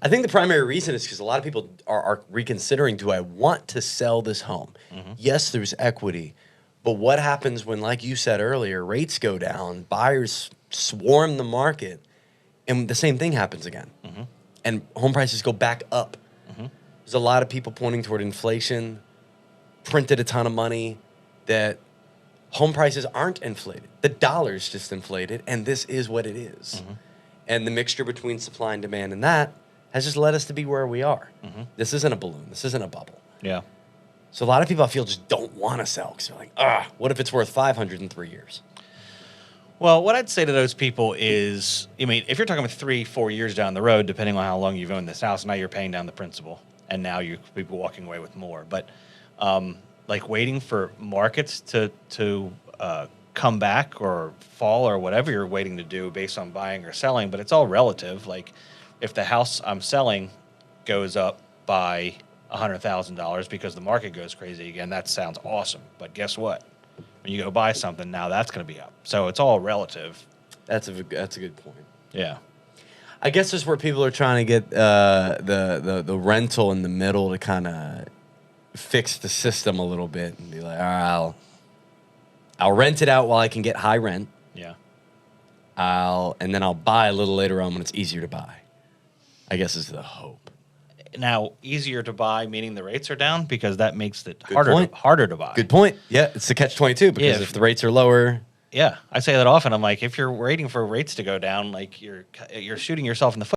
I think the primary reason is because a lot of people are reconsidering, do I want to sell this home? Yes, there's equity. But what happens when, like you said earlier, rates go down, buyers swarm the market, and the same thing happens again? And home prices go back up. There's a lot of people pointing toward inflation, printed a ton of money, that home prices aren't inflated. The dollar's just inflated, and this is what it is. And the mixture between supply and demand and that has just led us to be where we are. This isn't a balloon. This isn't a bubble. Yeah. So a lot of people, I feel, just don't want to sell because they're like, what if it's worth 500 in 3 years? Well, what I'd say to those people is, I mean, if you're talking about 3-4 years down the road, depending on how long you've owned this house, now you're paying down the principal, and now you could be walking away with more. But like waiting for markets to come back or fall or whatever you're waiting to do based on buying or selling, but it's all relative. Like if the house I'm selling goes up by $100,000 because the market goes crazy again, that sounds awesome. But guess what? When you go buy something, now that's going to be up. So it's all relative. That's a good point. Yeah. I guess that's where people are trying to get the rental in the middle to kind of fix the system a little bit and be like, all right, I'll rent it out while I can get high rent. Yeah. And then I'll buy a little later on when it's easier to buy. I guess is the hope. Now, easier to buy, meaning the rates are down, because that makes it point. harder to buy. Good point. Yeah, it's the catch-22 because if the rates are lower. Yeah, I say that often. I'm like, if you're waiting for rates to go down, like you're shooting yourself in the foot.